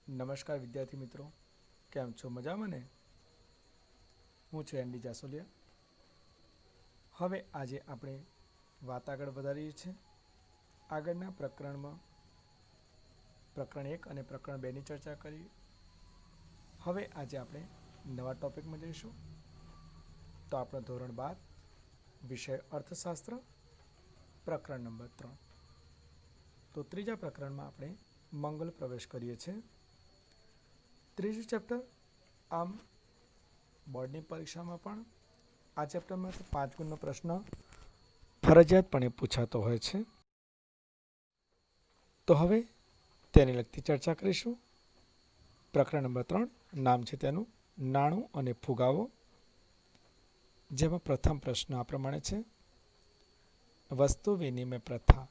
નમસ્કાર વિદ્યાર્થી મિત્રો, કેમ છો? મજામાં ને? હું છું એનડી જાસોલિયા. હવે આજે આપણે વાત આગળ વધારીએ છીએ. આગળના પ્રકરણમાં પ્રકરણ 1 અને પ્રકરણ 2ની ચર્ચા કરી. હવે આજે આપણે નવા ટોપિકમાં જઈશું. તો આપણો ધોરણ 12 વિષય અર્થશાસ્ત્ર, પ્રકરણ નંબર 3. તો ત્રીજા પ્રકરણમાં આપણે મંગલ પ્રવેશ કરીએ છીએ. ત્રીજું ચેપ્ટર, આમ બોર્ડની પરીક્ષામાં પણ આ ચેપ્ટરમાંથી 5 ગુણનો પ્રશ્ન ફરજિયાતપણે પૂછાતો હોય છે. તો હવે તેની લગતી ચર્ચા કરીશું. પ્રકરણ નંબર 3, નામ છે તેનું નાણું અને ફુગાવો. જેમાં પ્રથમ પ્રશ્ન આ પ્રમાણે છે: વસ્તુ વિનિમય પ્રથા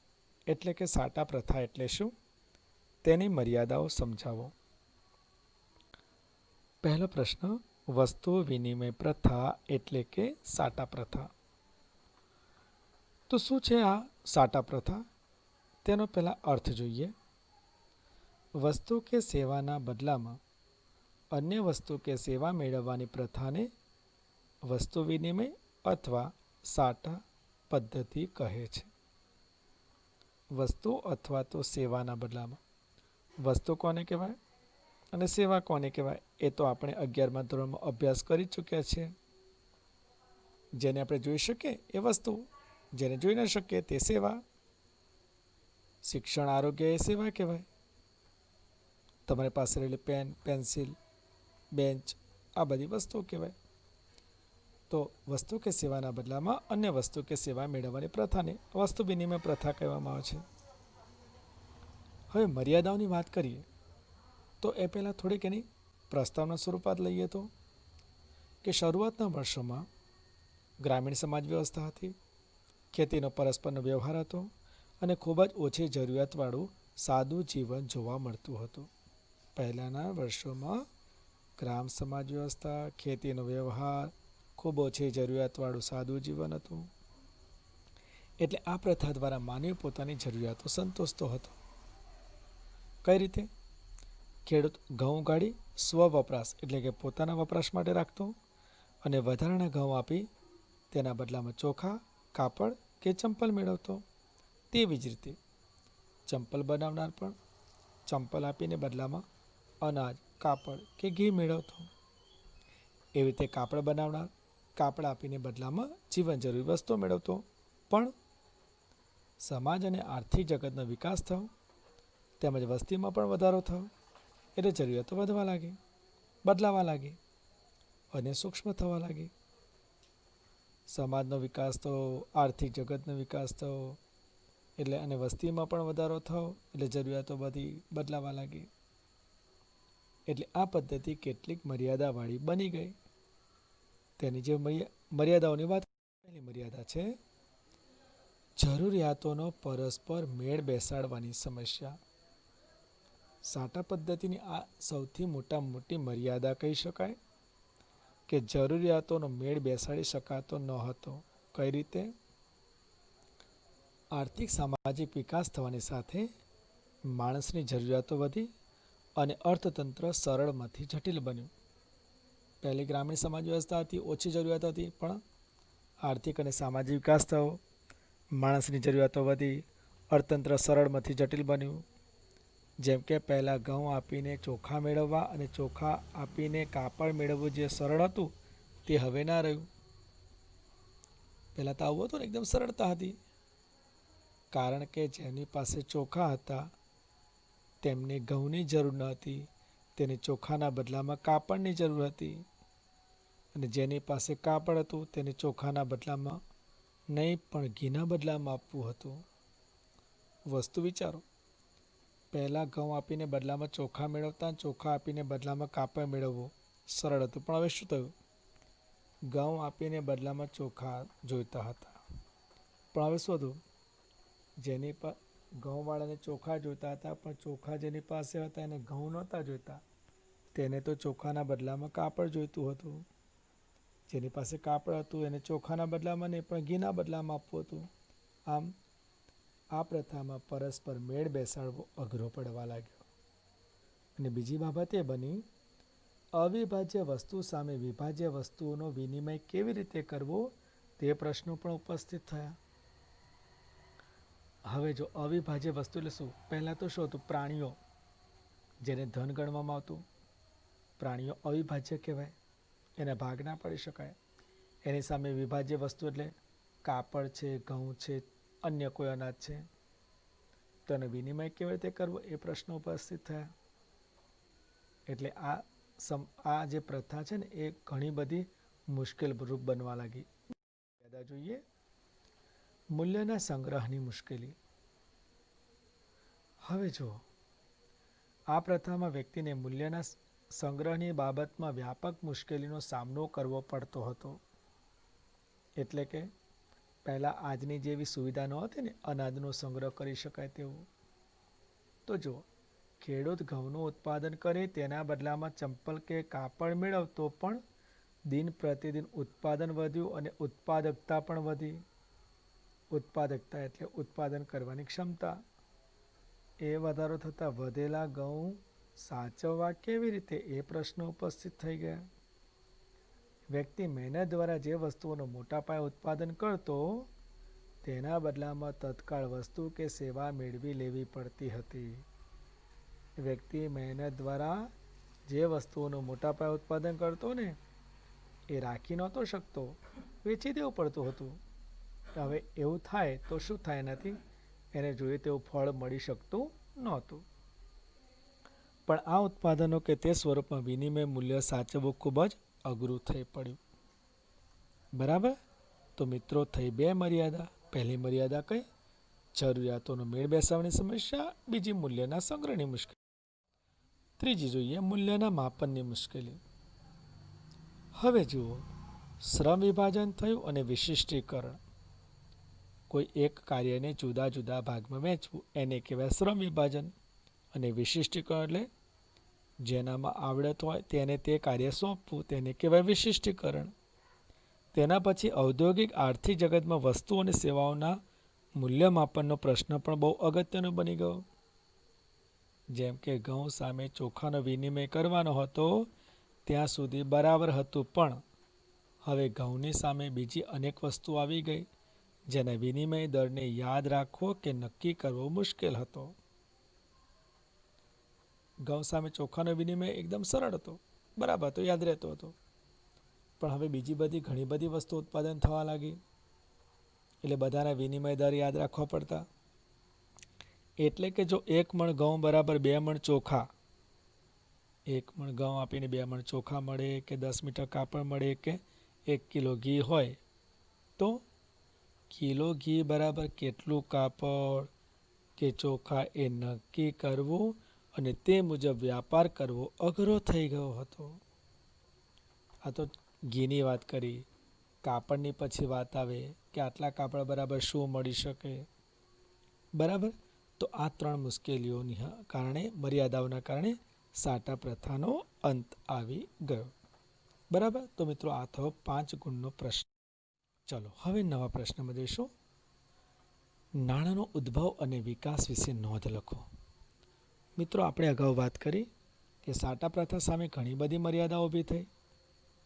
એટલે કે સાટા પ્રથા એટલે શું? તેની મર્યાદાઓ સમજાવો. પહેલો પ્રશ્ન, વસ્તુ વિનિમય પ્રથા એટલે કે સાટા પ્રથા. તો શું છે આ સાટા પ્રથા? તેનો પહેલા અર્થ જોઈએ. વસ્તુ કે સેવાના બદલામાં અન્ય વસ્તુ કે સેવા મેળવવાની પ્રથાને વસ્તુ વિનિમય અથવા સાટા પદ્ધતિ કહે છે. વસ્તુ અથવા તો સેવાના બદલામાં. વસ્તુ કોને કહેવાય અને સેવા કોને કહેવાય એ તો આપણે 11મા ધોરણમાં અભ્યાસ કરી ચૂક્યા છીએ. જેને આપણે જોઈ શકીએ એ વસ્તુ, જેને જોઈ ન શકીએ તે સેવા. શિક્ષણ, આરોગ્ય એ સેવા કહેવાય. તમારી પાસે રહેલી પેન, પેન્સિલ, બેન્ચ આ બધી વસ્તુઓ કહેવાય. તો વસ્તુ કે સેવાના બદલામાં અન્ય વસ્તુ કે સેવા મેળવવાની પ્રથાને વસ્તુ વિનિમય પ્રથા કહેવામાં આવે છે. હવે મર્યાદાઓની વાત કરીએ તો એ પહેલાં થોડીક એની પ્રસ્તાવના સ્વરૂપાત લઈએ તો કે શરૂઆતના વર્ષોમાં ગ્રામીણ સમાજ વ્યવસ્થા હતી. ખેતીનો પરસ્પરનો વ્યવહાર હતો અને ખૂબ જ ઓછી જરૂરિયાતવાળું સાદું જીવન જોવા મળતું હતું. પહેલાંના વર્ષોમાં ગ્રામ સમાજ વ્યવસ્થા, ખેતીનો વ્યવહાર, ખૂબ ઓછી જરૂરિયાતવાળું સાદું જીવન હતું. એટલે આ પ્રથા દ્વારા માનવી પોતાની જરૂરિયાતો સંતોષતો હતો. કઈ રીતે? ખેડૂત ઘઉં ઉગાડી સ્વવપરાશ એટલે કે પોતાના વપરાશ માટે રાખતો અને વધારાના ઘઉં આપી તેના બદલામાં ચોખા, કાપડ કે ચંપલ મેળવતો. તેવી જ રીતે ચંપલ બનાવનાર પણ ચંપલ આપીને બદલામાં અનાજ, કાપડ કે ઘી મેળવતો. એવી રીતે કાપડ બનાવનાર કાપડ આપીને બદલામાં જીવન જરૂરી વસ્તુઓ મેળવતો. પણ સમાજ અને આર્થિક જગતનો વિકાસ થયો તેમજ વસ્તીમાં પણ વધારો થયો એટલે જરૂરિયાતો વધવા લાગી, બદલાવા લાગી અને સૂક્ષ્મ થવા લાગી. સમાજનો વિકાસ થયો, આર્થિક જગતનો વિકાસ થયો એટલે અને વસ્તીમાં પણ વધારો થયો એટલે જરૂરિયાતો બધી બદલાવા લાગી. એટલે આ પદ્ધતિ કેટલીક મર્યાદાવાળી બની ગઈ. તેની જે મર્યાદાઓની વાત, પહેલી મર્યાદા છે જરૂરિયાતોનો પરસ્પર મેળ બેસાડવાની સમસ્યા. સાટા પદ્ધતિની આ સૌથી મોટી મર્યાદા કહી શકાય કે જરૂરિયાતોનો મેળ બેસાડી શકાતો ન હતો. કઈ રીતે? આર્થિક સામાજિક વિકાસ થવાની સાથે માણસની જરૂરિયાતો વધી અને અર્થતંત્ર સરળમાંથી જટિલ બન્યું. પહેલી ગ્રામીણ સમાજ વ્યવસ્થા હતી, ઓછી જરૂરિયાતો હતી, પણ આર્થિક અને સામાજિક વિકાસ થયો, માણસની જરૂરિયાતો વધી, અર્થતંત્ર સરળમાંથી જટિલ બન્યું. જેમ કે પહેલાં ઘઉં આપીને ચોખા મેળવવા અને ચોખા આપીને કાપડ મેળવવું જે સરળ હતું તે હવે ના રહ્યું. પહેલાં તો આવું હતું ને, એકદમ સરળતા હતી. કારણ કે જેની પાસે ચોખા હતા તેમને ઘઉંની જરૂર ન હતી, તેને ચોખાના બદલામાં કાપડની જરૂર હતી. અને જેની પાસે કાપડ હતું તેને ચોખાના બદલામાં નહીં પણ ઘીના બદલામાં આપવું હતું. વસ્તુ વિચારો, પહેલાં ઘઉં આપીને બદલામાં ચોખા મેળવતા, ચોખા આપીને બદલામાં કાપડ મેળવવું સરળ હતું. પણ હવે શું થયું? ઘઉં આપીને બદલામાં ચોખા જોઈતા હતા. પણ હવે શું હતું? જેની ઘઉંવાળાને ચોખા જોઈતા હતા પણ ચોખા જેની પાસે હતા એને ઘઉં નહોતા જોઈતા. તેને તો ચોખાના બદલામાં કાપડ જોઈતું હતું. જેની પાસે કાપડ હતું એને ચોખાના બદલામાં નહીં પણ ઘીના બદલામાં આપવું હતું. આમ આ પ્રથામાં પરસ્પર મેળ બેસાડવો અઘરો પડવા લાગ્યો. અને બીજી બાબત એ બની અવિભાજ્ય વસ્તુ સામે વિભાજ્ય વસ્તુઓનો વિનિમય કેવી રીતે કરવો તે પ્રશ્નો પણ ઉપસ્થિત થયા. હવે જો અવિભાજ્ય વસ્તુ એટલે શું? પહેલાં તો શું હતું? પ્રાણીઓ, જેને ધન ગણવામાં આવતું, પ્રાણીઓ અવિભાજ્ય કહેવાય, એના ભાગ ના પાડી શકાય. એની સામે વિભાજ્ય વસ્તુ એટલે કાપડ છે, ઘઉં છે, અન્ય કોઈ અનાજ છે. તો એનો વિનિમય કેવી રીતે કરવો એ પ્રશ્નો ઉપસ્થિત થયા. એટલે આ જે પ્રથા છે ને એ ઘણી બધી મુશ્કેલ રૂપ બનવા લાગી. જોઈએ મૂલ્યના સંગ્રહની મુશ્કેલી. હવે જો આ પ્રથામાં વ્યક્તિને મૂલ્યના સંગ્રહની બાબતમાં વ્યાપક મુશ્કેલીનો સામનો કરવો પડતો હતો. એટલે કે પહેલાં આજની જેવી સુવિધા ન હતી ને અનાજનો સંગ્રહ કરી શકાય તેવું. તો જો ખેડૂત ઘઉંનું ઉત્પાદન કરે તેના બદલામાં ચંપલ કે કાપડ મેળવતો, પણ દિન પ્રતિદિન ઉત્પાદન વધ્યું અને ઉત્પાદકતા પણ વધી. ઉત્પાદકતા એટલે ઉત્પાદન કરવાની ક્ષમતા. એ વધારો થતાં વધેલા ઘઉં સાચવવા કેવી રીતે એ પ્રશ્નો ઉપસ્થિત થઈ ગયા. વ્યક્તિ મહેનત દ્વારા જે વસ્તુઓનો મોટા પાયે ઉત્પાદન કરતો, તેના બદલામાં તત્કાળ વસ્તુ કે સેવા મેળવી લેવી પડતી હતી. વ્યક્તિ મહેનત દ્વારા જે વસ્તુઓનું મોટા પાયે ઉત્પાદન કરતો ને એ રાખી નહોતો શકતો, વેચી દેવું પડતું હતું. હવે એવું થાય તો શું થાય? એનાથી એને જોઈએ તેવું ફળ મળી શકતું નહોતું. પણ આ ઉત્પાદનો કે તે સ્વરૂપમાં વિનિમય મૂલ્ય સાચવવું ખૂબ જ અઘરું થઈ પડ્યું. બરાબર? તો મિત્રો થઈ બે મર્યાદા. પહેલી મર્યાદા કઈ? જરૂરિયાતોનો મેળ બેસાડવાની સમસ્યા. બીજી મૂલ્યના સંગ્રહની મુશ્કેલી. ત્રીજી જોઈએ મૂલ્યના માપનની મુશ્કેલી. હવે જુઓ, શ્રમ વિભાજન થયું અને વિશિષ્ટીકરણ. કોઈ એક કાર્યને જુદા જુદા ભાગમાં વહેંચવું એને કહેવાય શ્રમ વિભાજન. અને વિશિષ્ટીકરણ એટલે જેનામાં આવડત હોય તેને તે કાર્ય સોંપવું, તેને કહેવાય વિશિષ્ટીકરણ. તેના પછી ઔદ્યોગિક આર્થિક જગતમાં વસ્તુ અને સેવાઓના મૂલ્યમાપનનો પ્રશ્ન પણ બહુ અગત્યનો બની ગયો. જેમ કે ઘઉં સામે ચોખાનો વિનિમય કરવાનો હતો ત્યાં સુધી બરાબર હતું, પણ હવે ઘઉંની સામે બીજી અનેક વસ્તુ આવી ગઈ જેના વિનિમય દરને યાદ રાખવો કે નક્કી કરવો મુશ્કેલ હતો. ઘઉં સામે ચોખાનો વિનિમય એકદમ સરળ હતો, બરાબર હતો, યાદ રહેતો હતો. પણ હવે બીજી બધી ઘણી બધી વસ્તુ ઉત્પાદન થવા લાગી એટલે બધાના વિનિમય દર યાદ રાખવા પડતા. એટલે કે જો 1 મણ ઘઉં બરાબર 2 મણ ચોખા, 1 મણ ઘઉં આપીને 2 મણ ચોખા મળે, કે 10 મીટર કાપડ મળે, કે 1 કિલો ઘી હોય, તો કિલો ઘી બરાબર કેટલું કાપડ કે ચોખા એ નક્કી કરવું અને તે મુજબ વ્યાપાર કરવો અઘરો થઈ ગયો હતો. આ તો ઘીની વાત કરી. કાપડની પછી વાત આવે કે આટલા કાપડ બરાબર શું મળી શકે. બરાબર? તો આ 3 મુશ્કેલીઓની કારણે, મર્યાદાઓના કારણે સાટા પ્રથાનો અંત આવી ગયો. બરાબર? તો મિત્રો આ થયો 5 ગુણનો પ્રશ્ન. ચલો હવે નવા પ્રશ્નમાં જઈશું. નાણાંનો ઉદ્ભવ અને વિકાસ વિશે નોંધ લખો. મિત્રો આપણે અગાઉ વાત કરી કે સાટા પ્રથા સામે ઘણી બધી મર્યાદાઓ ઊભી થઈ.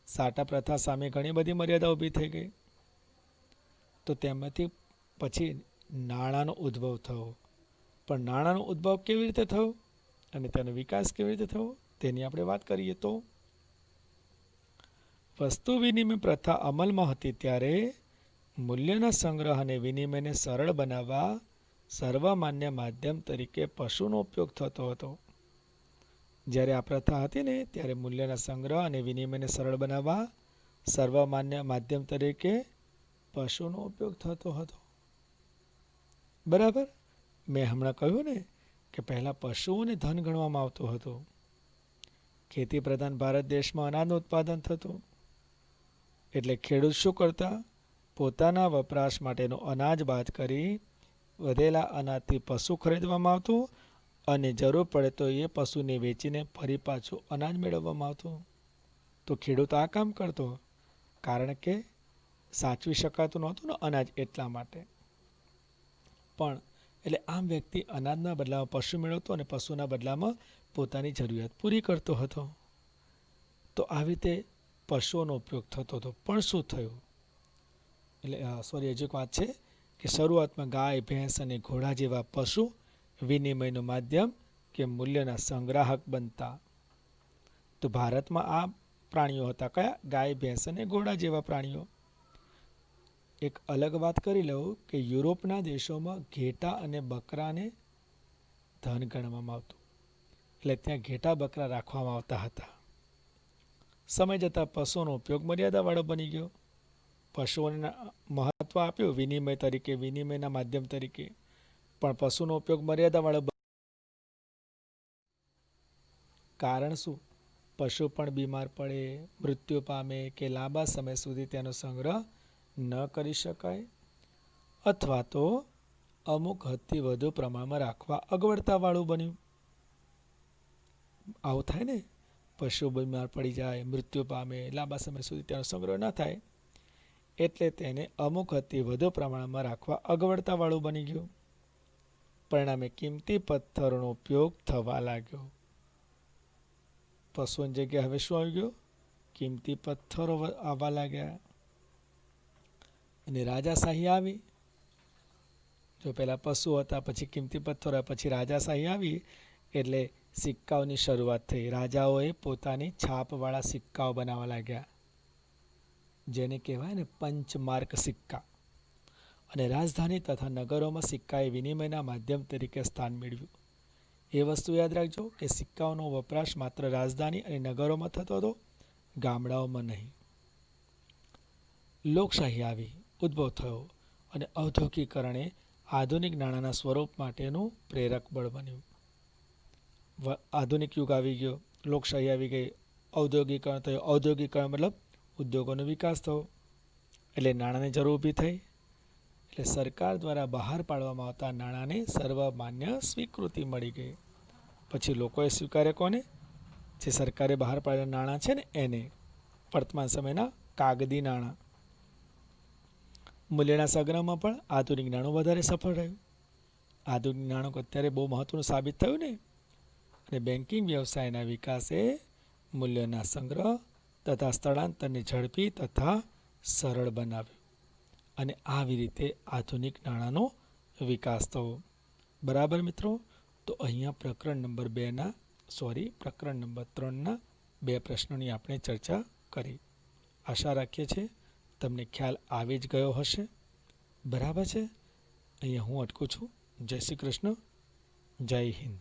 સાટા પ્રથા સામે ઘણી બધી મર્યાદા ઊભી થઈ ગઈ. તો તેમાંથી પછી નાણાંનો ઉદ્ભવ થયો. પણ નાણાંનો ઉદ્ભવ કેવી રીતે થયો અને તેનો વિકાસ કેવી રીતે થયો તેની આપણે વાત કરીએ તો વસ્તુ વિનિમય પ્રથા અમલમાં હતી ત્યારે મૂલ્યના સંગ્રહ અને વિનિમયને સરળ બનાવવા સર્વમાન્ય માધ્યમ તરીકે પશુનો ઉપયોગ થતો હતો. જ્યારે આ પ્રથા હતી ને ત્યારે મૂલ્યના સંગ્રહ અને વિનિમયને સરળ બનાવવા સર્વમાન્ય માધ્યમ તરીકે પશુનો ઉપયોગ થતો હતો. બરાબર? મેં હમણાં કહ્યું ને કે પહેલાં પશુઓને ધન ગણવામાં આવતું હતું. ખેતી પ્રધાન ભારત દેશમાં અનાજનું ઉત્પાદન થતું. એટલે ખેડૂત શું કરતા? પોતાના વપરાશ માટેનું અનાજ બાદ કરી વધેલા અનાજથી પશુ ખરીદવામાં આવતું અને જરૂર પડે તો એ પશુને વેચીને ફરી પાછું અનાજ મેળવવામાં આવતું. તો ખેડૂત આ કામ કરતો કારણ કે સાચવી શકાતું નહોતું ને અનાજ, એટલા માટે. પણ એટલે આમ વ્યક્તિ અનાજના બદલામાં પશુ મેળવતો અને પશુના બદલામાં પોતાની જરૂરિયાત પૂરી કરતો હતો. તો આવી રીતે પશુઓનો ઉપયોગ થતો હતો. પણ શું થયું? એટલે હજુ એક વાત છે કે શરૂઆતમાં ગાય, ભેંસ અને ઘોડા જેવા પશુ વિનિમયનું માધ્યમ કે મૂલ્યના સંગ્રાહક બનતા. તો ભારતમાં આ પ્રાણીઓ હતા. કયા? ગાય, ભેંસ અને ઘોડા જેવા પ્રાણીઓ. એક અલગ વાત કરી લઉં કે યુરોપના દેશોમાં ઘેટા અને બકરાને ધન ગણવામાં આવતું. એટલે ત્યાં ઘેટા બકરા રાખવામાં આવતા હતા. સમય જતાં પશુઓનો ઉપયોગ મર્યાદાવાળો બની ગયો. પશુઓને મહત્વ આપ્યું વિનિમય તરીકે, વિનિમયના માધ્યમ તરીકે, પણ પશુનો ઉપયોગ મર્યાદાવાળો. કારણ શું? પશુ પણ બીમાર પડે, મૃત્યુ પામે કે લાંબા સમય સુધી તેનો સંગ્રહ ન કરી શકાય, અથવા તો અમુક હદથી વધુ પ્રમાણમાં રાખવા અગવડતાવાળું બન્યું. આવું થાય ને, પશુ બીમાર પડી જાય, મૃત્યુ પામે, લાંબા સમય સુધી તેનો સંગ્રહ ન થાય, એટલે તેને અમુક હદથી વધુ પ્રમાણમાં રાખવા અગવડતાવાળું બની ગયું. પરિણામે કિંમતી પથ્થરોનો ઉપયોગ થવા લાગ્યો. પશુઓની જગ્યાએ હવે શું આવી ગયું? કિંમતી પથ્થરો આવવા લાગ્યા. અને રાજાશાહી આવી. જો પહેલા પશુ હતા, પછી કિંમતી પથ્થરો, પછી રાજાશાહી આવી, એટલે સિક્કાઓની શરૂઆત થઈ. રાજાઓએ પોતાની છાપવાળા સિક્કાઓ બનાવવા લાગ્યા, જેને કહેવાય ને પંચમાર્ક સિક્કા. અને રાજધાની તથા નગરોમાં સિક્કાએ વિનિમયના માધ્યમ તરીકે સ્થાન મેળવ્યું. એ વસ્તુ યાદ રાખજો કે સિક્કાઓનો વપરાશ માત્ર રાજધાની અને નગરોમાં થતો હતો, ગામડાઓમાં નહીં. લોકશાહી આવી, ઉદ્ભવ થયો, અને ઔદ્યોગિકરણે આધુનિક નાણાંના સ્વરૂપ માટેનું પ્રેરક બળ બન્યું. આધુનિક યુગ આવી ગયો, લોકશાહી આવી ગઈ, ઔદ્યોગિકરણ થયું. ઔદ્યોગિકરણ મતલબ ઉદ્યોગોનો વિકાસ થયો, એટલે નાણાંની જરૂર ઊભી થઈ. એટલે સરકાર દ્વારા બહાર પાડવામાં આવતા નાણાંને સર્વમાન્ય સ્વીકૃતિ મળી ગઈ. પછી લોકોએ સ્વીકાર્યા કોને? જે સરકારે બહાર પાડેલા નાણાં છે ને એને, વર્તમાન સમયના કાગદી નાણાં. મૂલ્યના સંગ્રહમાં પણ આધુનિક નાણું વધારે સફળ રહ્યું. આધુનિક નાણું અત્યારે બહુ મહત્વનું સાબિત થયું ને. અને બેન્કિંગ વ્યવસાયના વિકાસે મૂલ્યના સંગ્રહ તથા સ્થળાંતરને ઝડપી તથા સરળ બનાવ્યું. અને આવી રીતે આધુનિક નાણાંનો વિકાસ થયો. બરાબર મિત્રો? તો અહીંયા પ્રકરણ નંબર 3ના 2 પ્રશ્નોની આપણે ચર્ચા કરી. આશા રાખીએ છીએ તમને ખ્યાલ આવી જ ગયો હશે. બરાબર છે? અહીંયા હું અટકું છું. જય શ્રી કૃષ્ણ, જય હિન્દ.